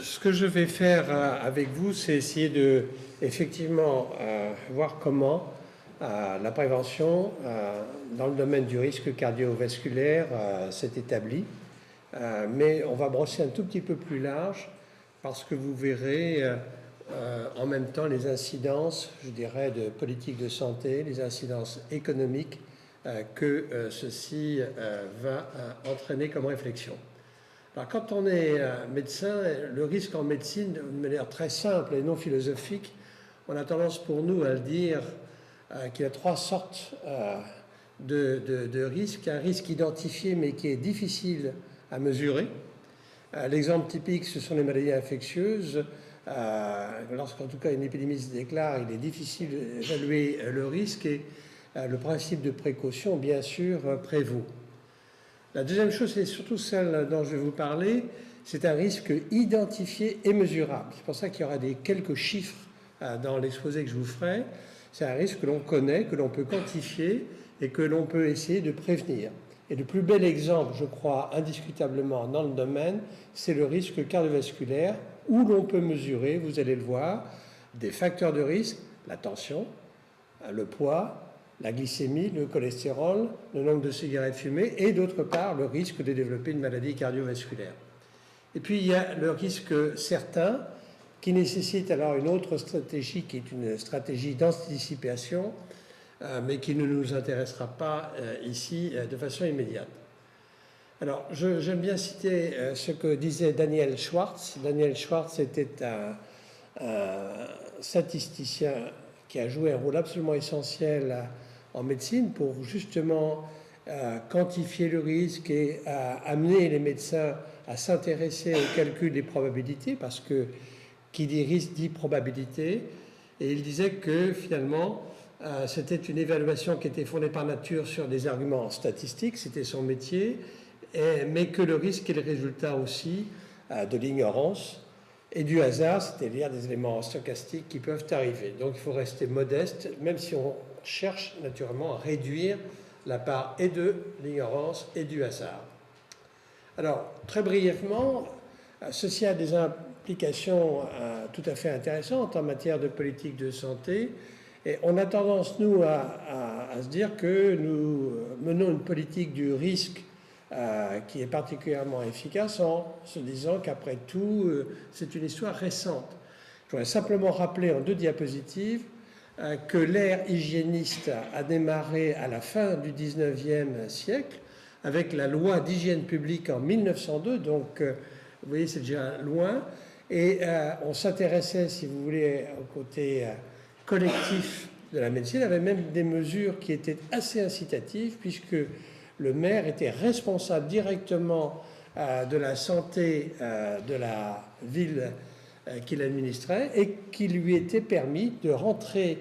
Ce que je vais faire avec vous, c'est essayer de effectivement voir comment la prévention dans le domaine du risque cardiovasculaire s'est établie. Mais on va brosser un tout petit peu plus large parce que vous verrez en même temps les incidences, je dirais, de politique de santé, les incidences économiques que ceci va entraîner comme réflexion. Alors, quand on est médecin, le risque en médecine, de manière très simple et non philosophique, on a tendance pour nous à le dire qu'il y a trois sortes de risques. Un risque identifié mais qui est difficile à mesurer. L'exemple typique, ce sont les maladies infectieuses. Lorsqu'en tout cas une épidémie se déclare, il est difficile d'évaluer le risque et le principe de précaution, bien sûr, prévaut. La deuxième chose, c'est surtout celle dont je vais vous parler, c'est un risque identifié et mesurable. C'est pour ça qu'il y aura quelques chiffres dans l'exposé que je vous ferai. C'est un risque que l'on connaît, que l'on peut quantifier et que l'on peut essayer de prévenir. Et le plus bel exemple, je crois, indiscutablement dans le domaine, c'est le risque cardiovasculaire, où l'on peut mesurer, vous allez le voir, des facteurs de risque, la tension, le poids, la glycémie, le cholestérol, le nombre de cigarettes fumées et d'autre part le risque de développer une maladie cardiovasculaire. Et puis il y a le risque certain qui nécessite alors une autre stratégie qui est une stratégie d'anticipation mais qui ne nous intéressera pas ici de façon immédiate. Alors j'aime bien citer ce que disait Daniel Schwartz. Daniel Schwartz était un statisticien qui a joué un rôle absolument essentiel en médecine pour justement quantifier le risque et amener les médecins à s'intéresser au calcul des probabilités, parce que qui dit risque dit probabilité. Et il disait que finalement, c'était une évaluation qui était fondée par nature sur des arguments statistiques, c'était son métier, mais que le risque est le résultat aussi de l'ignorance et du hasard, c'est-à-dire des éléments stochastiques qui peuvent arriver. Donc il faut rester modeste, même si on cherche naturellement à réduire la part et de l'ignorance et du hasard. Alors, très brièvement, ceci a des implications tout à fait intéressantes en matière de politique de santé. Et on a tendance, nous, à se dire que nous menons une politique du risque qui est particulièrement efficace en se disant qu'après tout, c'est une histoire récente. Je voudrais simplement rappeler en 2 diapositives que l'ère hygiéniste a démarré à la fin du 19e siècle avec la loi d'hygiène publique en 1902, donc vous voyez c'est déjà loin, et on s'intéressait, si vous voulez, au côté collectif de la médecine. Il y avait même des mesures qui étaient assez incitatives puisque le maire était responsable directement de la santé de la ville qu'il administrait et qu'il lui était permis de rentrer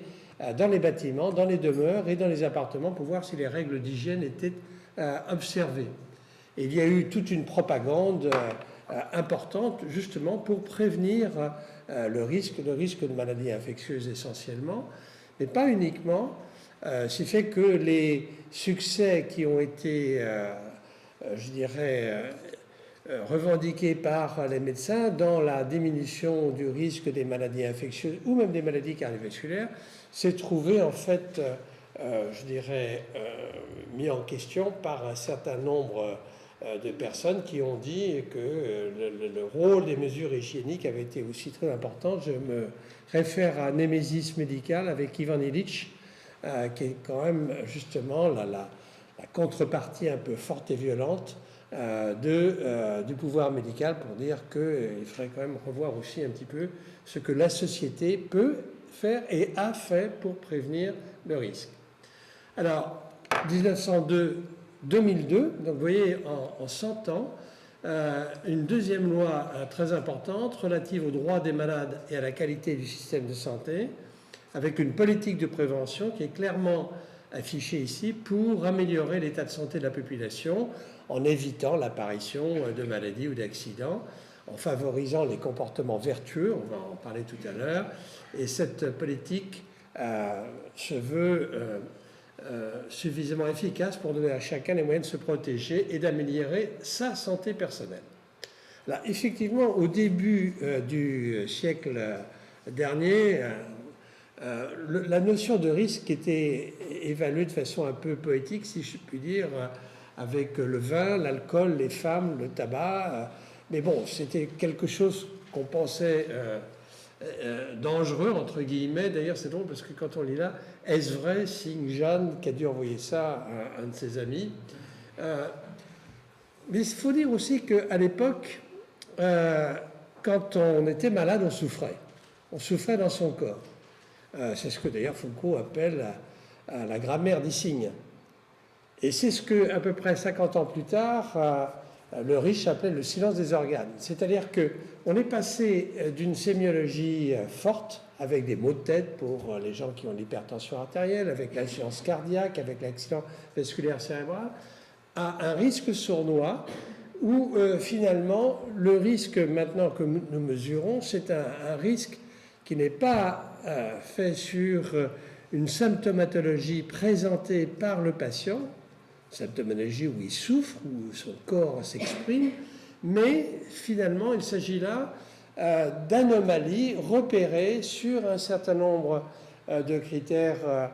dans les bâtiments, dans les demeures et dans les appartements pour voir si les règles d'hygiène étaient observées. Et il y a eu toute une propagande importante justement pour prévenir le risque de maladies infectieuses essentiellement, mais pas uniquement. Ce qui fait que les succès qui ont été, je dirais, revendiqués par les médecins dans la diminution du risque des maladies infectieuses ou même des maladies cardiovasculaires s'est trouvé en fait, je dirais, mis en question par un certain nombre de personnes qui ont dit que le rôle des mesures hygiéniques avait été aussi très important. Je me réfère à Némésis médical avec Ivan Illich, qui est quand même justement la contrepartie un peu forte et violente du pouvoir médical pour dire qu'il faudrait quand même revoir aussi un petit peu ce que la société peut faire et a fait pour prévenir le risque. Alors, 1902-2002, donc vous voyez en 100 ans, une deuxième loi très importante relative aux droits des malades et à la qualité du système de santé, avec une politique de prévention qui est clairement affichée ici pour améliorer l'état de santé de la population en évitant l'apparition de maladies ou d'accidents, en favorisant les comportements vertueux, on va en parler tout à l'heure, et cette politique se veut suffisamment efficace pour donner à chacun les moyens de se protéger et d'améliorer sa santé personnelle. Là, effectivement, au début du siècle dernier, la notion de risque était évaluée de façon un peu poétique, si je puis dire, avec le vin, l'alcool, les femmes, le tabac. Mais bon, c'était quelque chose qu'on pensait dangereux, entre guillemets. D'ailleurs, c'est drôle parce que quand on lit là, est-ce vrai, signe Jeanne, qui a dû envoyer ça à un de ses amis. Mais il faut dire aussi qu'à l'époque, quand on était malade, on souffrait. On souffrait dans son corps. C'est ce que d'ailleurs Foucault appelle la grammaire des signes. Et c'est ce que, à peu près 50 ans plus tard, le Riche appelait le silence des organes. C'est-à-dire qu'on est passé d'une sémiologie forte, avec des maux de tête pour les gens qui ont l'hypertension artérielle, avec l'insuffisance cardiaque, avec l'accident vasculaire cérébral, à un risque sournois où finalement le risque maintenant que nous mesurons, c'est un risque qui n'est pas fait sur une symptomatologie présentée par le patient, symptomatologie où il souffre, où son corps s'exprime, mais finalement il s'agit là d'anomalies repérées sur un certain nombre de critères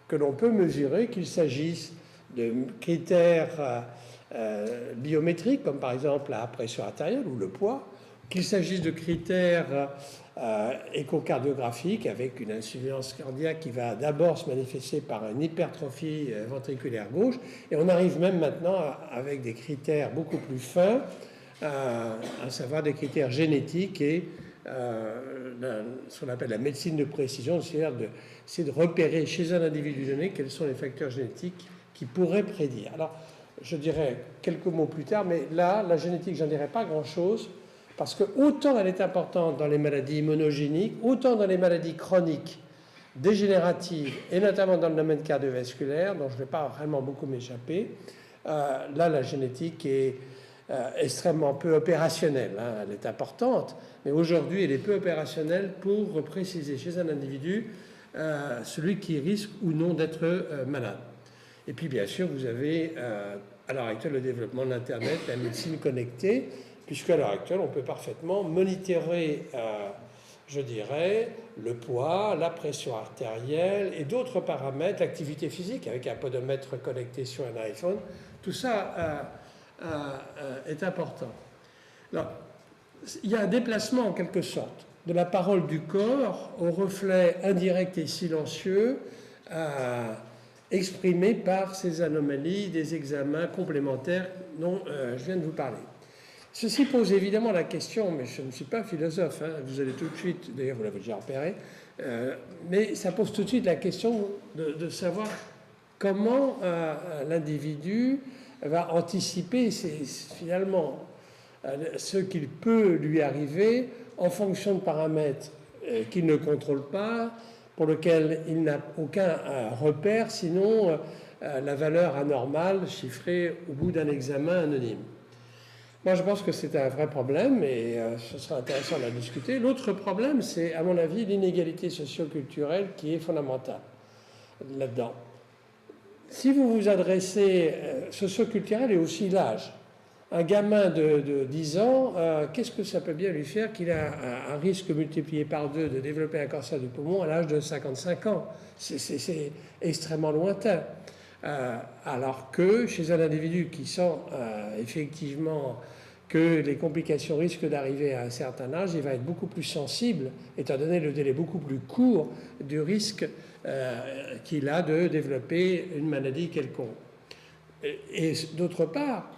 que l'on peut mesurer, qu'il s'agisse de critères biométriques, comme par exemple la pression artérielle ou le poids, qu'il s'agisse de critères échocardiographiques avec une insuffisance cardiaque qui va d'abord se manifester par une hypertrophie ventriculaire gauche, et on arrive même maintenant avec des critères beaucoup plus fins, à savoir des critères génétiques et ce qu'on appelle la médecine de précision, c'est de repérer chez un individu donné quels sont les facteurs génétiques qui pourraient prédire. Alors, je dirais quelques mots plus tard, mais là, la génétique, j'en dirais pas grand-chose, parce que autant elle est importante dans les maladies immunogéniques, autant dans les maladies chroniques, dégénératives, et notamment dans le domaine cardiovasculaire, dont je ne vais pas vraiment beaucoup m'échapper, là, la génétique est extrêmement peu opérationnelle. Hein. Elle est importante, mais aujourd'hui, elle est peu opérationnelle pour préciser chez un individu celui qui risque ou non d'être malade. Et puis, bien sûr, vous avez à l'heure actuelle le développement de l'Internet, la médecine connectée, puisque à l'heure actuelle, on peut parfaitement monitorer, je dirais, le poids, la pression artérielle et d'autres paramètres, l'activité physique avec un podomètre connecté sur un iPhone. Tout ça est important. Alors, il y a un déplacement en quelque sorte de la parole du corps au reflet indirect et silencieux exprimé par ces anomalies des examens complémentaires dont je viens de vous parler. Ceci pose évidemment la question, mais je ne suis pas philosophe, hein, vous allez tout de suite, d'ailleurs vous l'avez déjà repéré, mais ça pose tout de suite la question de savoir comment l'individu va anticiper finalement ce qu'il peut lui arriver en fonction de paramètres qu'il ne contrôle pas, pour lequel il n'a aucun repère, sinon la valeur anormale chiffrée au bout d'un examen anonyme. Moi, je pense que c'est un vrai problème et ce sera intéressant d'en discuter. L'autre problème, c'est, à mon avis, l'inégalité socio-culturelle qui est fondamentale là-dedans. Si vous vous adressez socio-culturel et aussi l'âge, un gamin de 10 ans, qu'est-ce que ça peut bien lui faire qu'il a un risque multiplié par 2 de développer un cancer du poumon à l'âge de 55 ans? C'est extrêmement lointain. Alors que chez un individu qui sent effectivement que les complications risquent d'arriver à un certain âge, il va être beaucoup plus sensible, étant donné le délai beaucoup plus court du risque qu'il a de développer une maladie quelconque. Et d'autre part,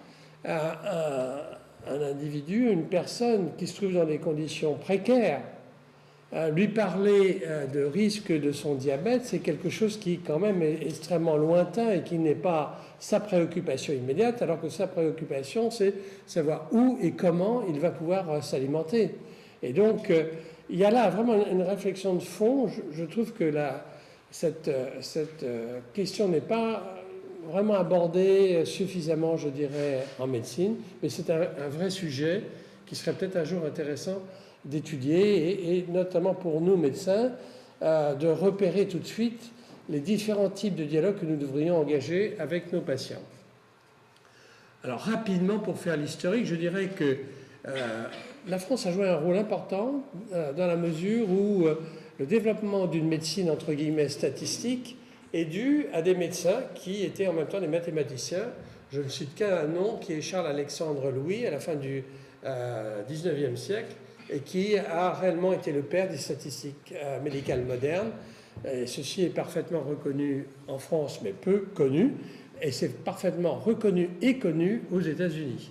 un individu, une personne qui se trouve dans des conditions précaires, lui parler de risque de son diabète, c'est quelque chose qui quand même est extrêmement lointain et qui n'est pas sa préoccupation immédiate, alors que sa préoccupation, c'est savoir où et comment il va pouvoir s'alimenter. Et donc, il y a là vraiment une réflexion de fond. Je trouve que cette question n'est pas vraiment abordée suffisamment, je dirais, en médecine, mais c'est un vrai sujet qui serait peut-être un jour intéressant d'étudier et notamment pour nous médecins de repérer tout de suite les différents types de dialogues que nous devrions engager avec nos patients. Alors rapidement, pour faire l'historique, je dirais que la France a joué un rôle important dans la mesure où le développement d'une médecine entre guillemets statistique est dû à des médecins qui étaient en même temps des mathématiciens. Je ne cite qu'un nom qui est Charles-Alexandre Louis à la fin du 19e siècle et qui a réellement été le père des statistiques médicales modernes. Et ceci est parfaitement reconnu en France mais peu connu et c'est parfaitement reconnu et connu aux États-Unis.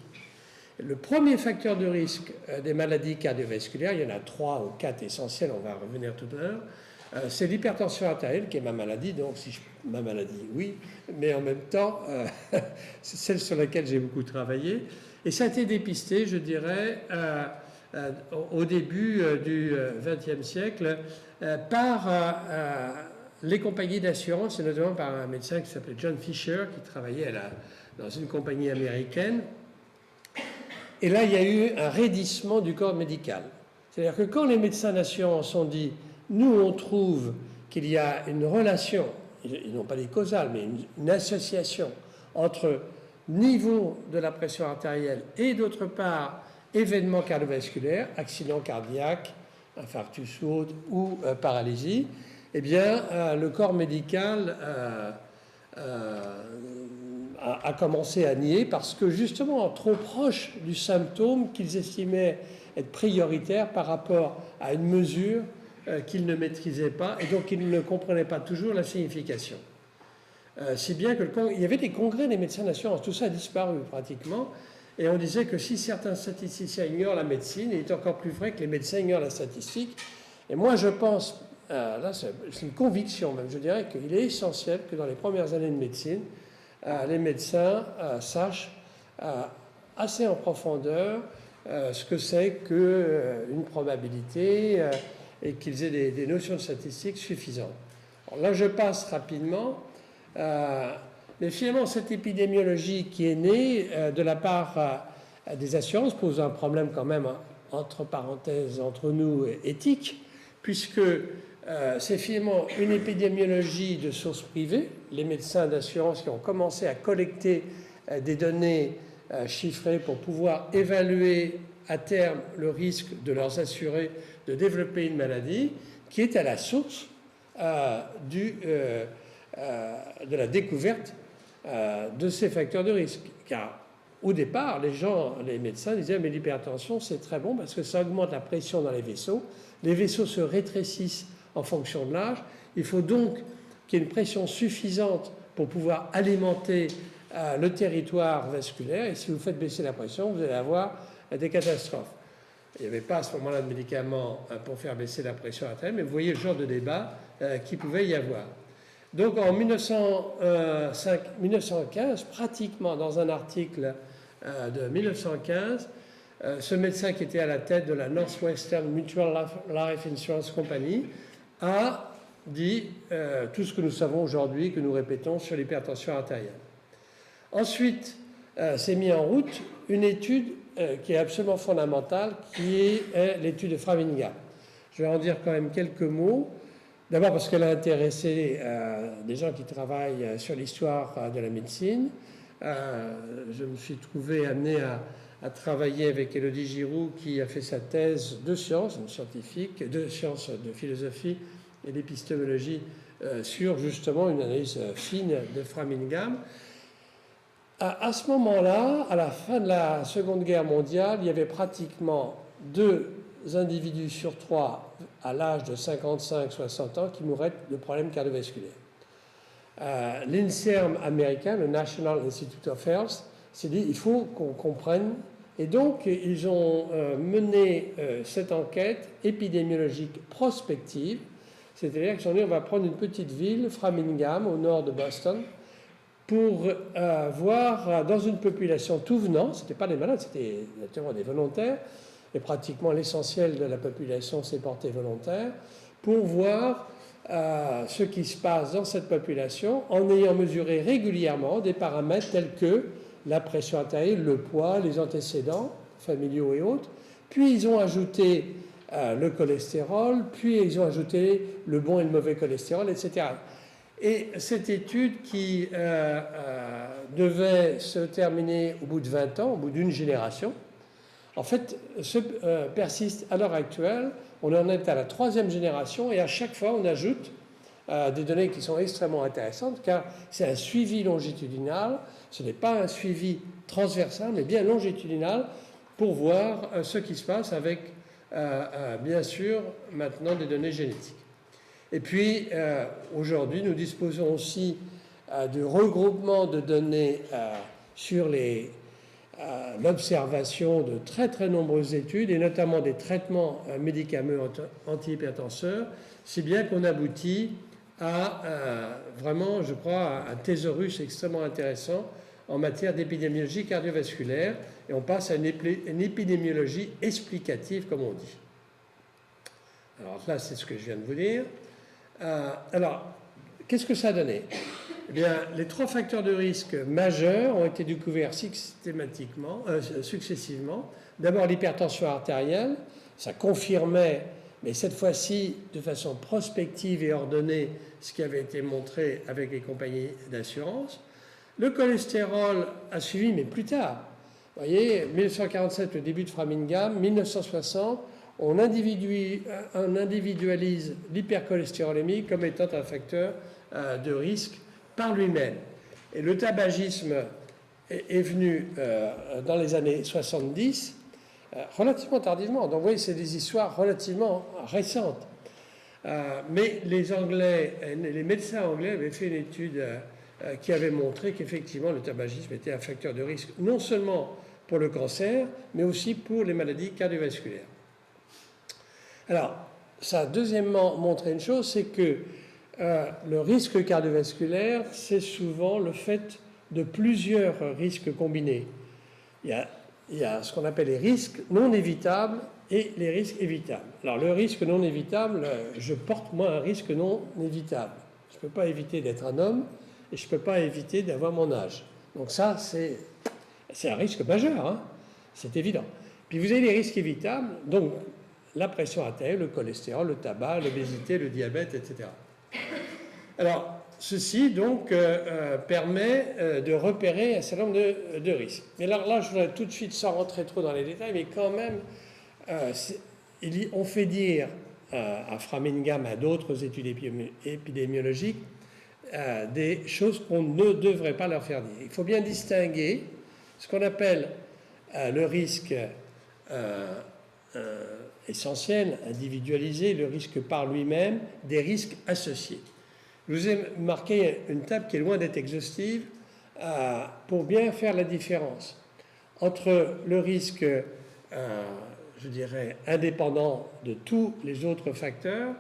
Le premier facteur de risque des maladies cardiovasculaires, il y en a 3 ou 4 essentiels, on va revenir tout à l'heure, c'est l'hypertension artérielle qui est ma maladie, donc si ma maladie, oui, mais en même temps, c'est celle sur laquelle j'ai beaucoup travaillé. Et ça a été dépisté, je dirais, au début du XXe siècle par les compagnies d'assurance, et notamment par un médecin qui s'appelait John Fisher, qui travaillait dans une compagnie américaine. Et là, il y a eu un raidissement du corps médical. C'est-à-dire que quand les médecins d'assurance ont dit « nous, on trouve qu'il y a une relation, ils n'ont pas dit causale, mais une association entre niveau de la pression artérielle et d'autre part événements cardiovasculaires, accident cardiaque, infarctus ou paralysie », eh bien, le corps médical a commencé à nier parce que justement trop proche du symptôme qu'ils estimaient être prioritaire par rapport à une mesure qu'ils ne maîtrisaient pas et donc ils ne comprenaient pas toujours la signification. Si bien que il y avait des congrès des médecins d'assurance, tout ça a disparu pratiquement, et on disait que si certains statisticiens ignorent la médecine, il est encore plus vrai que les médecins ignorent la statistique. Et moi je pense, là c'est une conviction même, je dirais qu'il est essentiel que dans les premières années de médecine, les médecins sachent assez en profondeur ce que c'est qu'une probabilité et qu'ils aient des notions de statistiques suffisantes. Alors là, je passe rapidement. Mais finalement, cette épidémiologie qui est née de la part des assurances pose un problème quand même, entre parenthèses, entre nous, éthique, puisque c'est finalement une épidémiologie de sources privées. Les médecins d'assurance qui ont commencé à collecter des données chiffrées pour pouvoir évaluer à terme le risque de leurs assurés de développer une maladie, qui est à la source de la découverte de ces facteurs de risque. Car au départ, les médecins disaient mais l'hypertension c'est très bon parce que ça augmente la pression dans les vaisseaux se rétrécissent en fonction de l'âge, il faut donc qu'il y ait une pression suffisante pour pouvoir alimenter le territoire vasculaire, et si vous faites baisser la pression, vous allez avoir des catastrophes. Il n'y avait pas à ce moment-là de médicaments pour faire baisser la pression artérielle, mais vous voyez le genre de débat qu'il pouvait y avoir. Donc en 1915, pratiquement dans un article de 1915, ce médecin qui était à la tête de la Northwestern Mutual Life Insurance Company a dit tout ce que nous savons aujourd'hui, que nous répétons sur l'hypertension artérielle. Ensuite, s'est mis en route une étude qui est absolument fondamentale, qui est l'étude de Framingham. Je vais en dire quand même quelques mots. D'abord parce qu'elle a intéressé des gens qui travaillent sur l'histoire de la médecine. Je me suis trouvé amené à travailler avec Élodie Giroux, qui a fait sa thèse de sciences, une scientifique, de sciences de philosophie et d'épistémologie sur justement une analyse fine de Framingham. À ce moment-là, à la fin de la Seconde Guerre mondiale, il y avait pratiquement 2 individus sur 3 à l'âge de 55-60 ans qui mouraient de problèmes cardiovasculaires. L'INSERM américain, le National Institute of Health, s'est dit il faut qu'on comprenne. Et donc, ils ont mené cette enquête épidémiologique prospective, c'est-à-dire qu'ils ont dit on va prendre une petite ville, Framingham, au nord de Boston, pour voir dans une population tout venant, ce n'étaient pas des malades, c'était naturellement des volontaires, et pratiquement l'essentiel de la population s'est porté volontaire, pour voir ce qui se passe dans cette population en ayant mesuré régulièrement des paramètres tels que la pression artérielle, le poids, les antécédents familiaux et autres. Puis ils ont ajouté le cholestérol, puis ils ont ajouté le bon et le mauvais cholestérol, etc. Et cette étude qui devait se terminer au bout de 20 ans, au bout d'une génération, en fait, persiste à l'heure actuelle. On en est à la 3e génération et à chaque fois, on ajoute des données qui sont extrêmement intéressantes car c'est un suivi longitudinal. Ce n'est pas un suivi transversal, mais bien longitudinal pour voir ce qui se passe avec, bien sûr, maintenant des données génétiques. Et puis, aujourd'hui, nous disposons aussi de regroupement de données sur l'observation de très très nombreuses études, et notamment des traitements médicamenteux antihypertenseurs, si bien qu'on aboutit à vraiment, je crois, un thésaurus extrêmement intéressant en matière d'épidémiologie cardiovasculaire, et on passe à une épidémiologie explicative, comme on dit. Alors là, c'est ce que je viens de vous dire. Alors, qu'est-ce que ça a donné? Eh bien, les 3 facteurs de risque majeurs ont été découverts successivement. D'abord, l'hypertension artérielle, ça confirmait, mais cette fois-ci de façon prospective et ordonnée, ce qui avait été montré avec les compagnies d'assurance. Le cholestérol a suivi, mais plus tard. Vous voyez, 1947, le début de Framingham, 1960, on individualise l'hypercholestérolémie comme étant un facteur de risque par lui-même. Et le tabagisme est venu dans les années 70, relativement tardivement. Donc vous voyez, c'est des histoires relativement récentes. Mais les médecins anglais avaient fait une étude qui avait montré qu'effectivement le tabagisme était un facteur de risque non seulement pour le cancer, mais aussi pour les maladies cardiovasculaires. Alors, ça a deuxièmement montré une chose, c'est que le risque cardiovasculaire, c'est souvent le fait de plusieurs risques combinés. Il y a ce qu'on appelle les risques non évitables et les risques évitables. Alors, le risque non évitable, je porte moi un risque non évitable. Je ne peux pas éviter d'être un homme et je ne peux pas éviter d'avoir mon âge. Donc ça, c'est un risque majeur, hein, c'est évident. Puis vous avez les risques évitables, donc la pression artérielle, le cholestérol, le tabac, l'obésité, le diabète, etc. Alors, ceci donc permet de repérer un certain nombre de risques. Mais là, je voudrais tout de suite, sans rentrer trop dans les détails, mais quand même, on fait dire à Framingham, à d'autres études épidémiologiques, des choses qu'on ne devrait pas leur faire dire. Il faut bien distinguer ce qu'on appelle le risque essentiel, individualisé, le risque par lui-même, des risques associés. Je vous ai marqué une table qui est loin d'être exhaustive pour bien faire la différence entre le risque, je dirais, indépendant de tous les autres facteurs,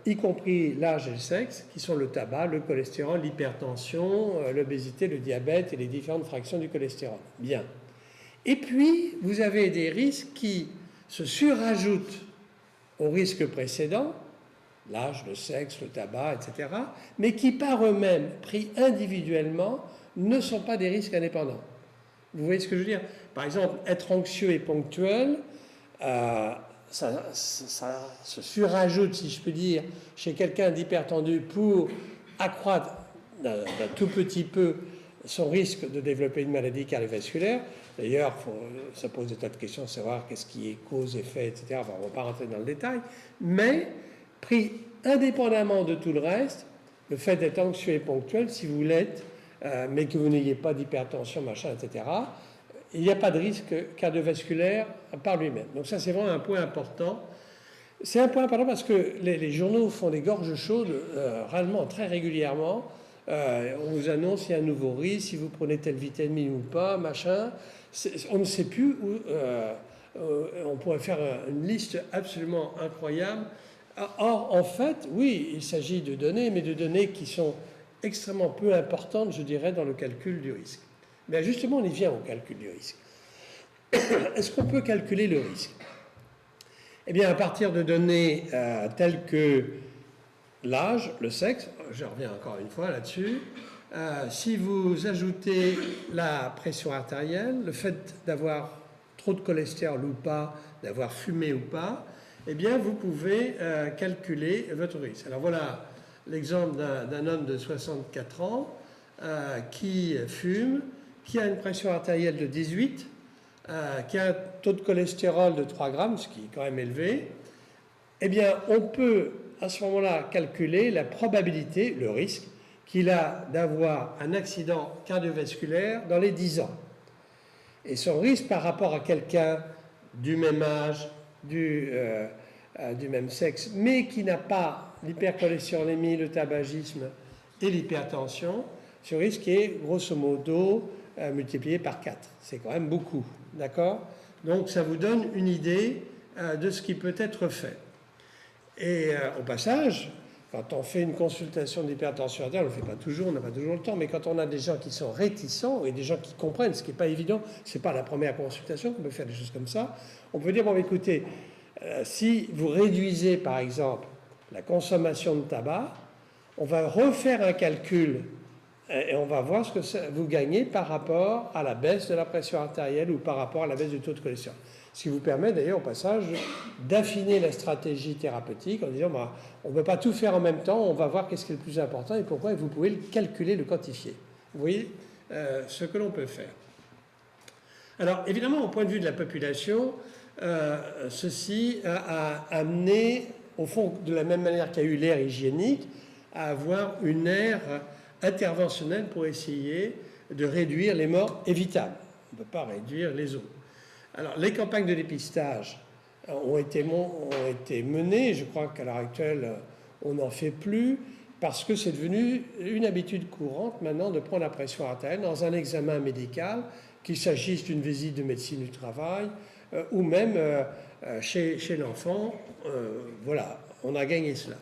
y compris l'âge et le sexe, qui sont le tabac, le cholestérol, l'hypertension, l'obésité, le diabète et les différentes fractions du cholestérol. Bien. Et puis, vous avez des risques qui se surajoutent aux risques précédents, l'âge, le sexe, le tabac, etc., mais qui par eux-mêmes, pris individuellement, ne sont pas des risques indépendants. Vous voyez ce que je veux dire? Par exemple, être anxieux et ponctuel, ça se surajoute, si je peux dire, chez quelqu'un d'hypertendu pour accroître d'un tout petit peu son risque de développer une maladie cardiovasculaire. D'ailleurs, ça pose des tas de questions, savoir qu'est-ce qui est cause, effet, etc. Enfin, on ne va pas rentrer dans le détail. Mais, pris indépendamment de tout le reste, le fait d'être anxieux et ponctuel, si vous l'êtes, mais que vous n'ayez pas d'hypertension, machin, etc., il n'y a pas de risque cardiovasculaire par lui-même. Donc ça, c'est vraiment un point important. C'est un point important parce que les journaux font des gorges chaudes réellement très régulièrement. On vous annonce s'il y a un nouveau risque, si vous prenez telle vitamine ou pas, machin. On ne sait plus où. On pourrait faire une liste absolument incroyable. Or, en fait, oui, il s'agit de données, mais de données qui sont extrêmement peu importantes, je dirais, dans le calcul du risque. Mais justement, on y vient au calcul du risque. Est-ce qu'on peut calculer le risque? Eh bien, à partir de données telles que l'âge, le sexe, je reviens encore une fois là-dessus, si vous ajoutez la pression artérielle, le fait d'avoir trop de cholestérol ou pas, d'avoir fumé ou pas, eh bien, vous pouvez calculer votre risque. Alors voilà l'exemple d'un homme de 64 ans qui fume, qui a une pression artérielle de 18, qui a un taux de cholestérol de 3 grammes, ce qui est quand même élevé, eh bien, on peut à ce moment-là calculer la probabilité, le risque qu'il a d'avoir un accident cardiovasculaire dans les 10 ans. Et son risque par rapport à quelqu'un du même âge, du même sexe, mais qui n'a pas l'hypercholestérolémie, le tabagisme et l'hypertension, ce risque est grosso modo multiplié par 4. C'est quand même beaucoup, d'accord? Donc ça vous donne une idée de ce qui peut être fait. Et au passage, quand on fait une consultation d'hypertension artérielle, on ne le fait pas toujours, on n'a pas toujours le temps, mais quand on a des gens qui sont réticents et des gens qui comprennent, ce qui n'est pas évident, ce n'est pas la première consultation qu'on peut faire des choses comme ça, on peut dire, bon écoutez, si vous réduisez par exemple la consommation de tabac, on va refaire un calcul et on va voir ce que vous gagnez par rapport à la baisse de la pression artérielle ou par rapport à la baisse du taux de cholestérol. Ce qui vous permet d'ailleurs au passage d'affiner la stratégie thérapeutique en disant bah, on ne peut pas tout faire en même temps, on va voir qu'est-ce qui est le plus important et pourquoi, et vous pouvez le calculer, le quantifier. Vous voyez ce que l'on peut faire. Alors évidemment, au point de vue de la population, ceci a amené, au fond, de la même manière qu'il y a eu l'ère hygiénique, à avoir une ère interventionnelle pour essayer de réduire les morts évitables. On ne peut pas réduire les autres. Alors, les campagnes de dépistage ont été menées. Je crois qu'à l'heure actuelle, on n'en fait plus parce que c'est devenu une habitude courante maintenant de prendre la pression artérielle dans un examen médical, qu'il s'agisse d'une visite de médecine du travail ou même chez l'enfant. Voilà, on a gagné cela.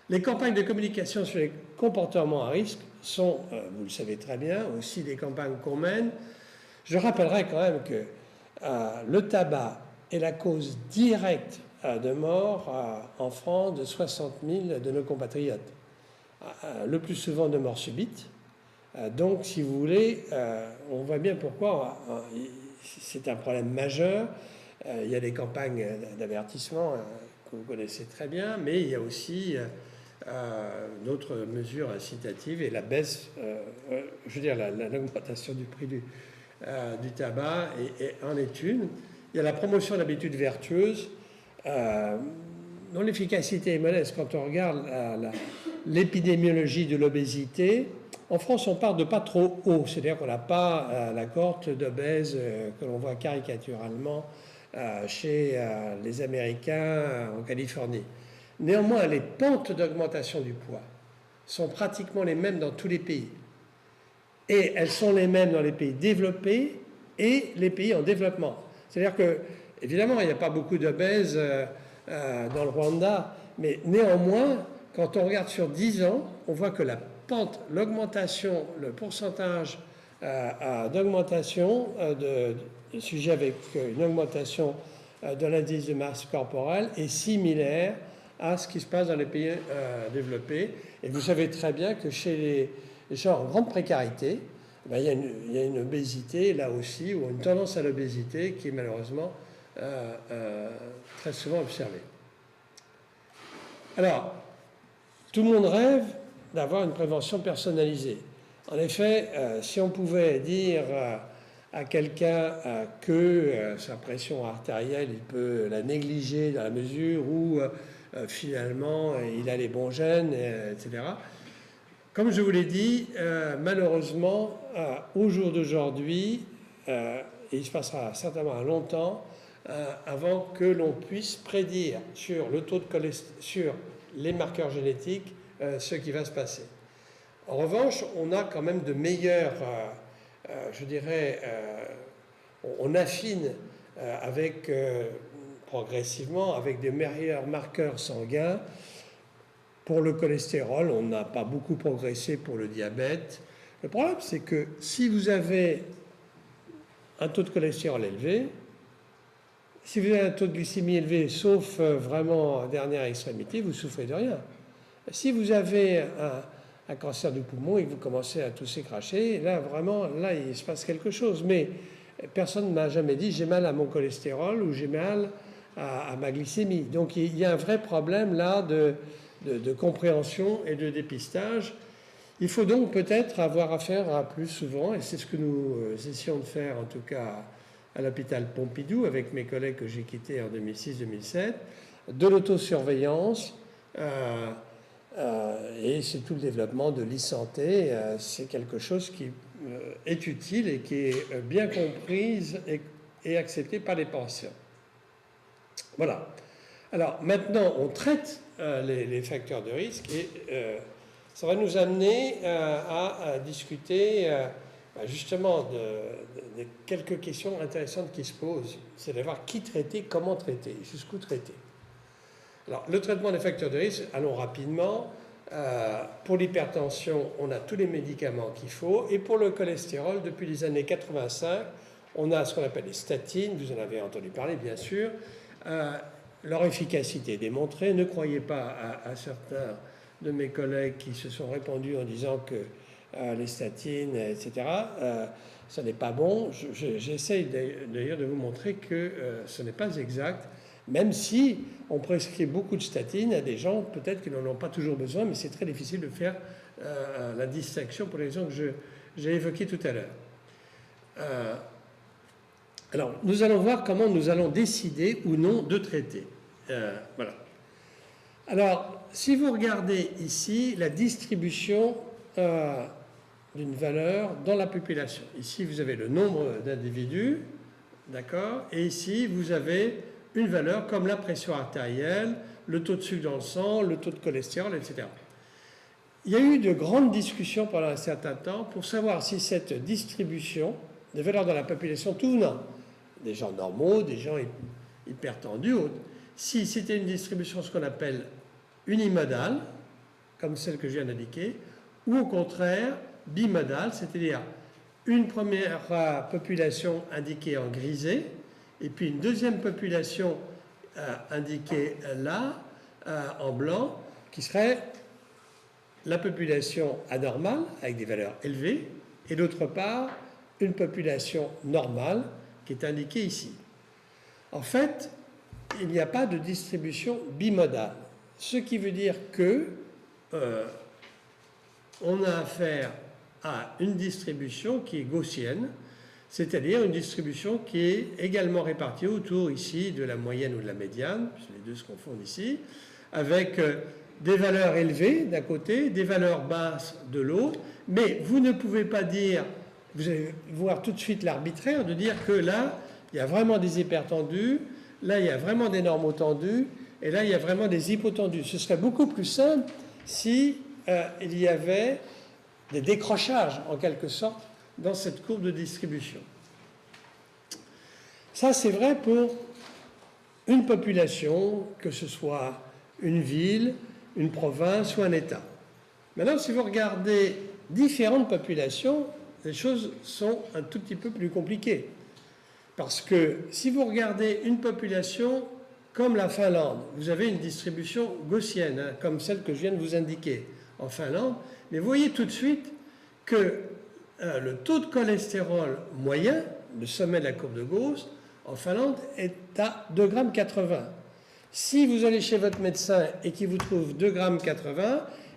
Les campagnes de communication sur les comportements à risque sont, vous le savez très bien, aussi des campagnes qu'on mène. Je rappellerai quand même que le tabac est la cause directe de mort en France de 60 000 de nos compatriotes. Le plus souvent de mort subite. Donc, si vous voulez, on voit bien pourquoi c'est un problème majeur. Il y a des campagnes d'avertissement que vous connaissez très bien, mais il y a aussi d'autres mesures incitatives et la baisse, je veux dire, l'augmentation du prix du tabac en est une. Il y a la promotion d'habitudes vertueuses, dont l'efficacité est modeste. Quand on regarde l'épidémiologie de l'obésité, en France, on part de pas trop haut, c'est-à-dire qu'on n'a pas la cohorte d'obèses que l'on voit caricaturalement chez les Américains en Californie. Néanmoins, les pentes d'augmentation du poids sont pratiquement les mêmes dans tous les pays. Et elles sont les mêmes dans les pays développés et les pays en développement. C'est-à-dire que, évidemment, il n'y a pas beaucoup d'obèses dans le Rwanda, mais néanmoins, quand on regarde sur 10 ans, on voit que la pente, l'augmentation, le pourcentage d'augmentation de sujets avec une augmentation de l'indice de masse corporelle est similaire à ce qui se passe dans les pays développés. Et vous savez très bien que chez les gens en grande précarité, ben, il y a une obésité là aussi, ou une tendance à l'obésité qui est malheureusement très souvent observée. Alors, tout le monde rêve d'avoir une prévention personnalisée. En effet, si on pouvait dire à quelqu'un que sa pression artérielle, il peut la négliger dans la mesure où finalement il a les bons gènes, etc. Comme je vous l'ai dit, malheureusement, au jour d'aujourd'hui, et il se passera certainement longtemps, avant que l'on puisse prédire sur le taux de cholestérol, sur les marqueurs génétiques, ce qui va se passer. En revanche, on a quand même de meilleurs, je dirais, on affine avec, progressivement avec des meilleurs marqueurs sanguins. Pour le cholestérol, on n'a pas beaucoup progressé pour le diabète. Le problème, c'est que si vous avez un taux de cholestérol élevé, si vous avez un taux de glycémie élevé, sauf vraiment en dernière extrémité, vous ne souffrez de rien. Si vous avez un cancer du poumon et que vous commencez à tousser, cracher, là, vraiment, là, il se passe quelque chose. Mais personne ne m'a jamais dit j'ai mal à mon cholestérol ou j'ai mal à ma glycémie. Donc, il y a un vrai problème là de compréhension et de dépistage. Il faut donc peut-être avoir affaire à plus souvent, et c'est ce que nous essayons de faire en tout cas à l'hôpital Pompidou avec mes collègues que j'ai quittés en 2006-2007, de l'autosurveillance, et c'est tout le développement de l'e-santé. C'est quelque chose qui est utile et qui est bien comprise et acceptée par les patients. Voilà. Alors maintenant, on traite les facteurs de risque et ça va nous amener à discuter justement de quelques questions intéressantes qui se posent. C'est d'avoir qui traiter, comment traiter, jusqu'où traiter. Alors, le traitement des facteurs de risque, allons rapidement. Pour l'hypertension, on a tous les médicaments qu'il faut. Et pour le cholestérol, depuis les années 85, on a ce qu'on appelle les statines. Vous en avez entendu parler, bien sûr. Leur efficacité est démontrée. Ne croyez pas à certains de mes collègues qui se sont répandus en disant que les statines, etc., ce n'est pas bon. J'essaye d'ailleurs de vous montrer que ce n'est pas exact. Même si on prescrit beaucoup de statines à des gens, peut-être qu'ils n'en ont pas toujours besoin, mais c'est très difficile de faire la distinction pour les raisons que j'ai évoquées tout à l'heure. Alors, nous allons voir comment nous allons décider ou non de traiter. Voilà. Alors, si vous regardez ici la distribution d'une valeur dans la population. Ici, vous avez le nombre d'individus, d'accord? Et ici, vous avez une valeur comme la pression artérielle, le taux de sucre dans le sang, le taux de cholestérol, etc. Il y a eu de grandes discussions pendant un certain temps pour savoir si cette distribution des valeurs dans la population, tout venant, des gens normaux, des gens hypertendus, si c'était une distribution ce qu'on appelle unimodale, comme celle que je viens d'indiquer, ou au contraire bimodale, c'est-à-dire une première population indiquée en grisé, et puis une deuxième population indiquée là, en blanc, qui serait la population anormale, avec des valeurs élevées, et d'autre part, une population normale, qui est indiquée ici. En fait, il n'y a pas de distribution bimodale, ce qui veut dire que on a affaire à une distribution qui est gaussienne, c'est-à-dire une distribution qui est également répartie autour ici de la moyenne ou de la médiane, puisque les deux se confondent ici, avec des valeurs élevées d'un côté, des valeurs basses de l'autre, mais vous ne pouvez pas dire, vous allez voir tout de suite l'arbitraire, de dire que là, il y a vraiment des hypertendus, là, il y a vraiment des normotendus, et là, il y a vraiment des hypotendus. Ce serait beaucoup plus simple si il y avait des décrochages, en quelque sorte, dans cette courbe de distribution. Ça, c'est vrai pour une population, que ce soit une ville, une province ou un État. Maintenant, si vous regardez différentes populations, les choses sont un tout petit peu plus compliquées. Parce que si vous regardez une population comme la Finlande, vous avez une distribution gaussienne, hein, comme celle que je viens de vous indiquer en Finlande, mais vous voyez tout de suite que le taux de cholestérol moyen, le sommet de la courbe de Gauss, en Finlande, est à 2,80 g. Si vous allez chez votre médecin et qu'il vous trouve 2,80 g,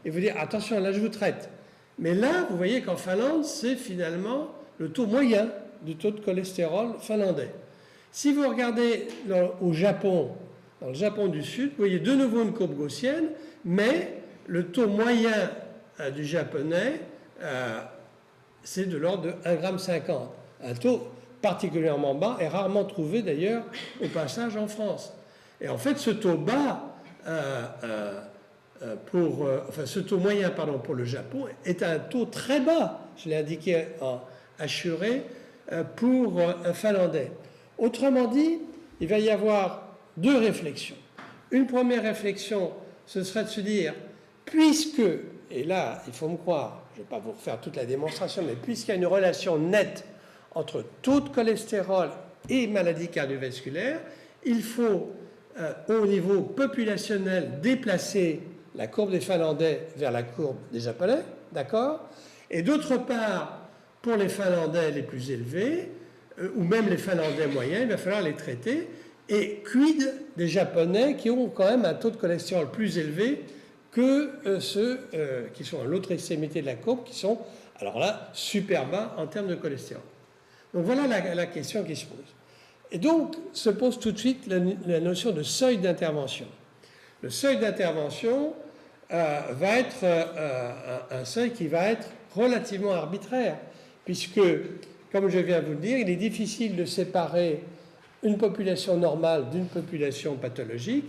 et vous dites attention, là je vous traite. Mais là, vous voyez qu'en Finlande, c'est finalement le taux moyen du taux de cholestérol finlandais. Si vous regardez au Japon, dans le Japon du Sud, vous voyez de nouveau une courbe gaussienne, mais le taux moyen du japonais, c'est de l'ordre de 1,50 g. Un taux particulièrement bas et rarement trouvé d'ailleurs au passage en France. Et en fait, ce taux bas, ce taux moyen pour le Japon est un taux très bas, je l'ai indiqué en assuré, pour un Finlandais. Autrement dit, il va y avoir deux réflexions. Une première réflexion, ce serait de se dire, puisque, et là, il faut me croire, je ne vais pas vous refaire toute la démonstration, mais puisqu'il y a une relation nette entre taux de cholestérol et maladie cardiovasculaire, il faut, au niveau populationnel, déplacer la courbe des Finlandais vers la courbe des Japonais, d'accord? Et d'autre part, pour les Finlandais les plus élevés, ou même les Finlandais moyens, il va falloir les traiter. Et quid des Japonais qui ont quand même un taux de cholestérol plus élevé que ceux qui sont à l'autre extrémité de la courbe, qui sont, alors là, super bas en termes de cholestérol. Donc voilà la question qui se pose. Et donc se pose tout de suite la notion de seuil d'intervention. Le seuil d'intervention va être un seuil qui va être relativement arbitraire, puisque, comme je viens de vous le dire, il est difficile de séparer une population normale d'une population pathologique.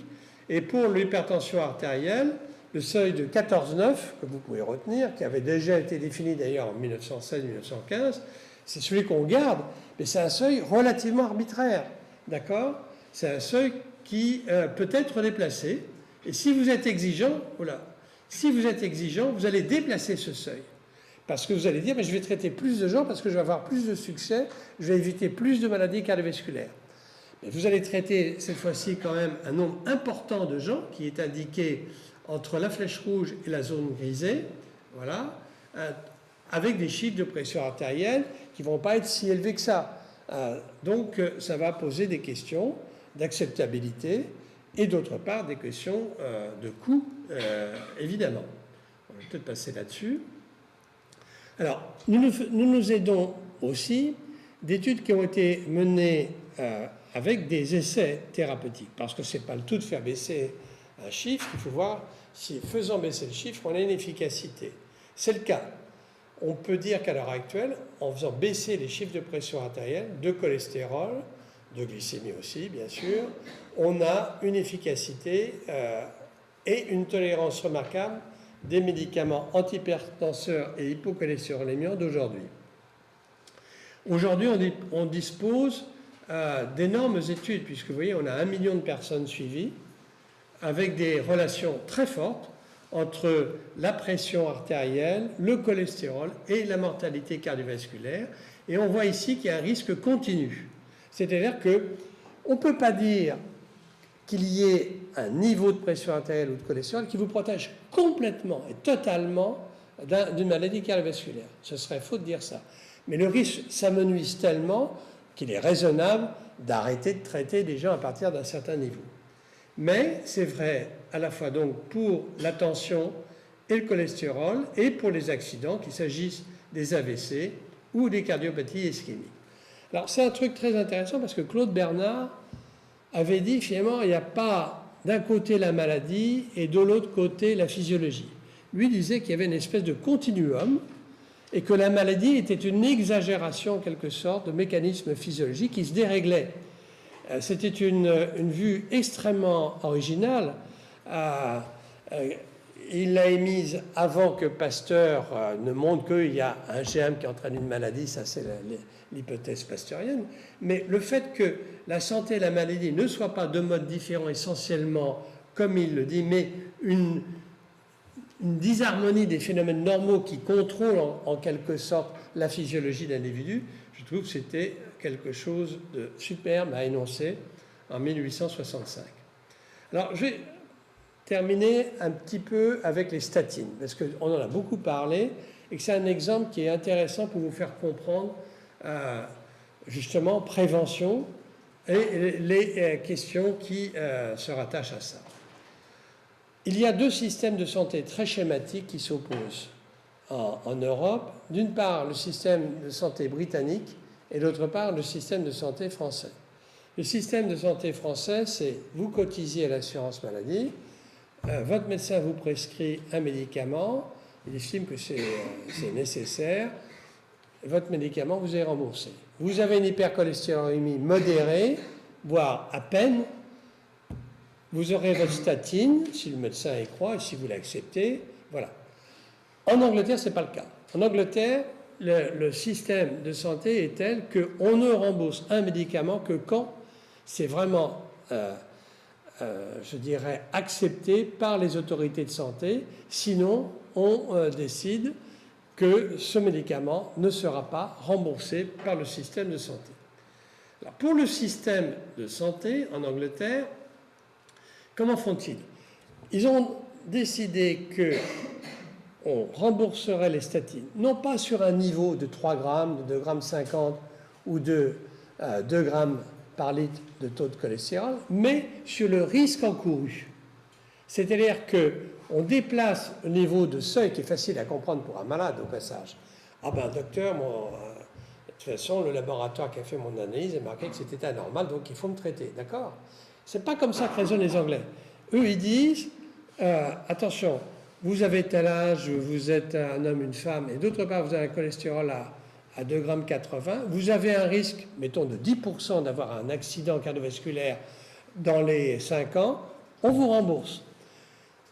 Et pour l'hypertension artérielle, le seuil de 14,9, que vous pouvez retenir, qui avait déjà été défini d'ailleurs en 1916-1915, c'est celui qu'on garde, mais c'est un seuil relativement arbitraire. D'accord? C'est un seuil qui peut être déplacé. Et si vous êtes exigeant, vous allez déplacer ce seuil. Parce que vous allez dire, mais je vais traiter plus de gens parce que je vais avoir plus de succès, je vais éviter plus de maladies cardiovasculaires. Mais vous allez traiter cette fois-ci quand même un nombre important de gens qui est indiqué entre la flèche rouge et la zone grisée, voilà, avec des chiffres de pression artérielle qui ne vont pas être si élevés que ça. Donc ça va poser des questions d'acceptabilité et d'autre part des questions de coût, évidemment. On va peut-être passer là-dessus. Alors, nous nous aidons aussi d'études qui ont été menées avec des essais thérapeutiques, parce que ce n'est pas le tout de faire baisser un chiffre, il faut voir si faisant baisser le chiffre, on a une efficacité. C'est le cas. On peut dire qu'à l'heure actuelle, en faisant baisser les chiffres de pression artérielle, de cholestérol, de glycémie aussi, bien sûr, on a une efficacité et une tolérance remarquable des médicaments antihypertenseurs et hypocholestérolémiants d'aujourd'hui. Aujourd'hui, on dispose d'énormes études, puisque vous voyez, on a 1 million de personnes suivies, avec des relations très fortes entre la pression artérielle, le cholestérol et la mortalité cardiovasculaire. Et on voit ici qu'il y a un risque continu. C'est-à-dire qu'on ne peut pas dire qu'il y ait un niveau de pression artérielle ou de cholestérol qui vous protège complètement et totalement d'une maladie cardiovasculaire. Ce serait faux de dire ça. Mais le risque s'amenuise tellement qu'il est raisonnable d'arrêter de traiter les gens à partir d'un certain niveau. Mais c'est vrai à la fois donc pour la tension et le cholestérol et pour les accidents, qu'il s'agisse des AVC ou des cardiopathies ischémiques. Alors c'est un truc très intéressant parce que Claude Bernard avait dit finalement il n'y a pas d'un côté la maladie et de l'autre côté la physiologie. Lui disait qu'il y avait une espèce de continuum et que la maladie était une exagération en quelque sorte de mécanismes physiologiques qui se déréglaient. C'était une vue extrêmement originale. Il l'a émise avant que Pasteur ne montre qu'il y a un germe qui entraîne une maladie, ça c'est l'hypothèse pasteurienne. Mais le fait que la santé et la maladie ne soient pas deux modes différents essentiellement, comme il le dit, mais une disharmonie des phénomènes normaux qui contrôlent en quelque sorte la physiologie de l'individu, je trouve que c'était quelque chose de superbe à énoncer en 1865. Alors, je vais terminer un petit peu avec les statines, parce qu'on en a beaucoup parlé, et que c'est un exemple qui est intéressant pour vous faire comprendre justement prévention et les questions qui se rattachent à ça. Il y a deux systèmes de santé très schématiques qui s'opposent en Europe. D'une part, le système de santé britannique et d'autre part, le système de santé français. Le système de santé français, c'est vous cotisez à l'assurance maladie, votre médecin vous prescrit un médicament, il estime que c'est nécessaire, votre médicament vous est remboursé. Vous avez une hypercholestérolémie modérée, voire à peine, vous aurez votre statine, si le médecin y croit et si vous l'acceptez, voilà. En Angleterre, ce n'est pas le cas. En Angleterre, le système de santé est tel qu'on ne rembourse un médicament que quand c'est vraiment, je dirais, accepté par les autorités de santé. Sinon, on décide que ce médicament ne sera pas remboursé par le système de santé. Alors, pour le système de santé en Angleterre, comment font-ils? Ils ont décidé qu'on rembourserait les statines, non pas sur un niveau de 3 grammes, de 2,50 grammes ou de 2 grammes par litre de taux de cholestérol, mais sur le risque encouru. C'est-à-dire qu'on déplace le niveau de seuil qui est facile à comprendre pour un malade au passage. Ah ben docteur, toute façon, le laboratoire qui a fait mon analyse a marqué que c'était anormal, donc il faut me traiter, d'accord? C'est pas comme ça que raisonnent les Anglais. Eux, ils disent, attention, vous avez tel âge, vous êtes un homme, une femme, et d'autre part, vous avez un cholestérol à 2,80 g, vous avez un risque, mettons, de 10% d'avoir un accident cardiovasculaire dans les 5 ans, on vous rembourse.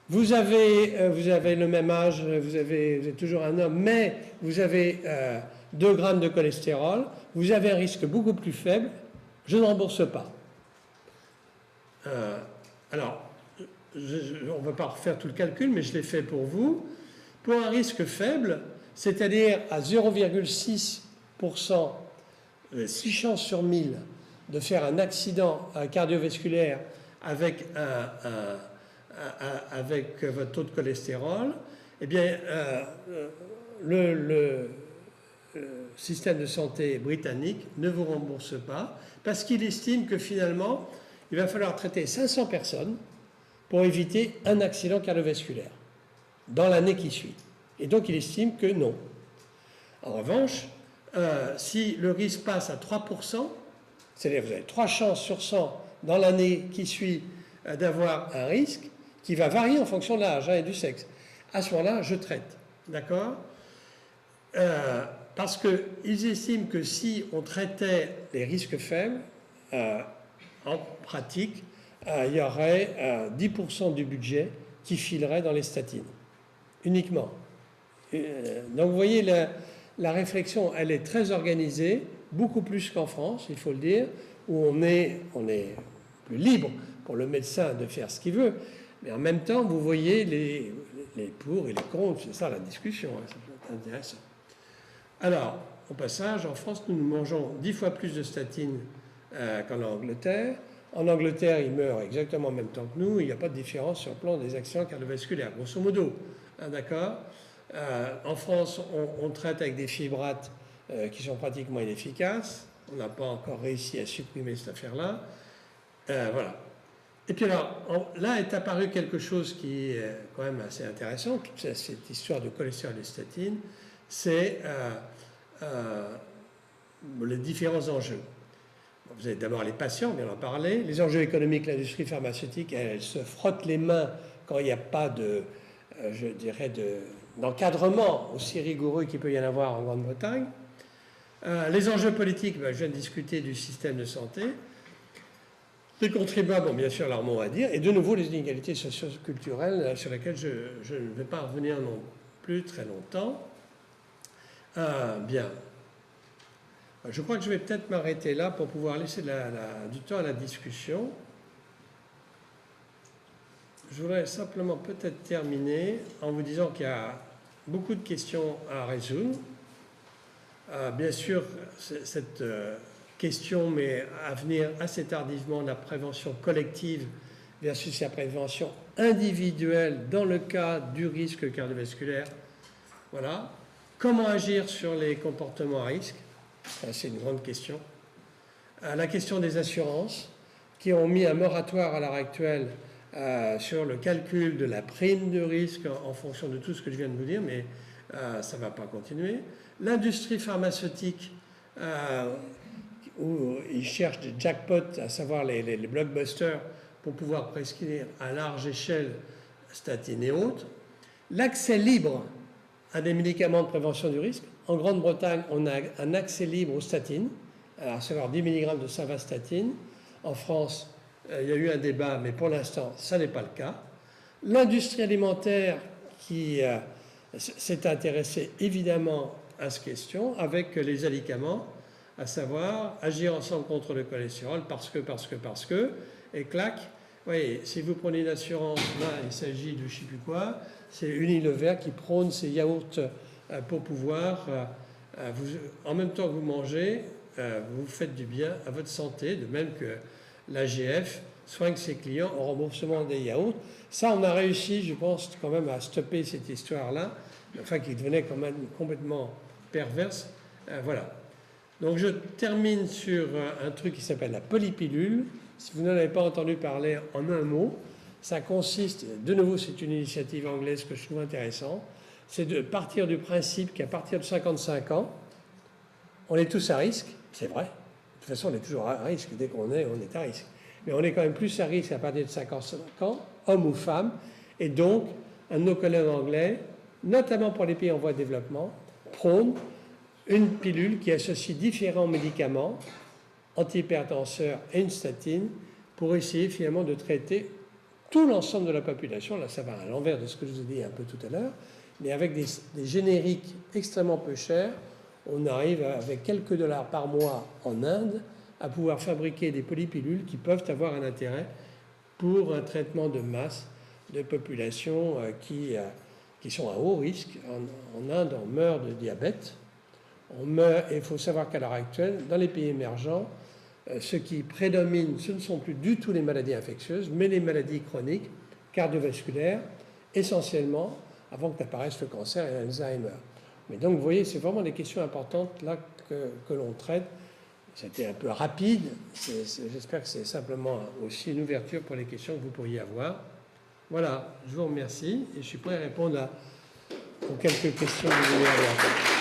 Vous avez le même âge, vous êtes toujours un homme, mais vous avez 2 grammes de cholestérol, vous avez un risque beaucoup plus faible, je ne rembourse pas. Alors, on ne va pas refaire tout le calcul, mais je l'ai fait pour vous. Pour un risque faible, c'est-à-dire à 0,6%, 6 chances sur 1000 de faire un accident cardiovasculaire avec votre taux de cholestérol, eh bien, le système de santé britannique ne vous rembourse pas parce qu'il estime que finalement, il va falloir traiter 500 personnes pour éviter un accident cardiovasculaire dans l'année qui suit. Et donc, il estime que non. En revanche, si le risque passe à 3%, c'est-à-dire que vous avez 3 chances sur 100 dans l'année qui suit d'avoir un risque qui va varier en fonction de l'âge et du sexe, à ce moment-là, je traite. D'accord? Parce qu'ils estiment que si on traitait les risques faibles, en pratique, il y aurait 10% du budget qui filerait dans les statines, uniquement. Donc vous voyez, la réflexion, elle est très organisée, beaucoup plus qu'en France, il faut le dire, où on est plus libre pour le médecin de faire ce qu'il veut, mais en même temps, vous voyez les pour et les contre, c'est ça la discussion, hein, ça peut être intéressant. Alors, au passage, en France, nous mangeons 10 fois plus de statines qu'en Angleterre. En Angleterre, ils meurent exactement en même temps que nous, il n'y a pas de différence sur le plan des accidents cardiovasculaires, grosso modo, hein, d'accord? En France, on traite avec des fibrates qui sont pratiquement inefficaces. On n'a pas encore réussi à supprimer cette affaire-là. Voilà. Et puis alors, là est apparu quelque chose qui est quand même assez intéressant, toute cette histoire de cholestérol et statine, c'est les différents enjeux. Vous avez d'abord les patients, on vient d'en parler. Les enjeux économiques, l'industrie pharmaceutique, elle se frotte les mains quand il n'y a pas de, je dirais, d'encadrement aussi rigoureux qu'il peut y en avoir en Grande-Bretagne. Les enjeux politiques, je viens de discuter du système de santé. Les contribuables ont bien sûr leur mot à dire. Et de nouveau, les inégalités socio-culturelles sur lesquelles je ne vais pas revenir non plus très longtemps. Bien. Je crois que je vais peut-être m'arrêter là pour pouvoir laisser du temps à la discussion. Je voudrais simplement peut-être terminer en vous disant qu'il y a beaucoup de questions à résoudre. Bien sûr, cette question met à venir assez tardivement la prévention collective versus la prévention individuelle dans le cas du risque cardiovasculaire. Voilà. Comment agir sur les comportements à risque? C'est une grande question. La question des assurances, qui ont mis un moratoire à l'heure actuelle sur le calcul de la prime de risque en fonction de tout ce que je viens de vous dire, mais ça ne va pas continuer. L'industrie pharmaceutique, où ils cherchent des jackpots, à savoir les blockbusters, pour pouvoir prescrire à large échelle statines et autres. L'accès libre à des médicaments de prévention du risque. En Grande-Bretagne, on a un accès libre aux statines, à savoir 10 mg de simvastatine. En France, il y a eu un débat, mais pour l'instant, ça n'est pas le cas. L'industrie alimentaire qui s'est intéressée évidemment à cette question avec les alicaments, à savoir agir ensemble contre le cholestérol parce que, et clac, voyez, si vous prenez une assurance, là il s'agit de je ne sais plus quoi, c'est Unilever qui prône ces yaourts pour pouvoir, en même temps que vous mangez, vous faites du bien à votre santé, de même que l'AGF soigne ses clients au remboursement des yaourts. Ça, on a réussi, je pense, quand même à stopper cette histoire-là, enfin qui devenait quand même complètement perverse. Voilà. Donc je termine sur un truc qui s'appelle la polypilule. Si vous n'en avez pas entendu parler en un mot, ça consiste, de nouveau c'est une initiative anglaise que je trouve intéressante, c'est de partir du principe qu'à partir de 55 ans, on est tous à risque, c'est vrai. De toute façon, on est toujours à risque. Dès qu'on est, on est à risque. Mais on est quand même plus à risque à partir de 55 ans, hommes ou femmes. Et donc, un de nos collègues anglais, notamment pour les pays en voie de développement, prône une pilule qui associe différents médicaments, antihypertenseurs et une statine, pour essayer finalement de traiter tout l'ensemble de la population. Là, ça va à l'envers de ce que je vous ai dit un peu tout à l'heure, mais avec des génériques extrêmement peu chers, on arrive avec quelques dollars par mois en Inde à pouvoir fabriquer des polypilules qui peuvent avoir un intérêt pour un traitement de masse de populations qui sont à haut risque. En Inde, on meurt de diabète. On meurt, et il faut savoir qu'à l'heure actuelle, dans les pays émergents, ce qui prédomine, ce ne sont plus du tout les maladies infectieuses, mais les maladies chroniques, cardiovasculaires, essentiellement, avant que n'apparaisse le cancer et l'Alzheimer. Mais donc, vous voyez, c'est vraiment des questions importantes là que l'on traite. C'était un peu rapide. J'espère que c'est simplement aussi une ouverture pour les questions que vous pourriez avoir. Voilà, je vous remercie et je suis prêt à répondre aux quelques questions que vous voulez avoir.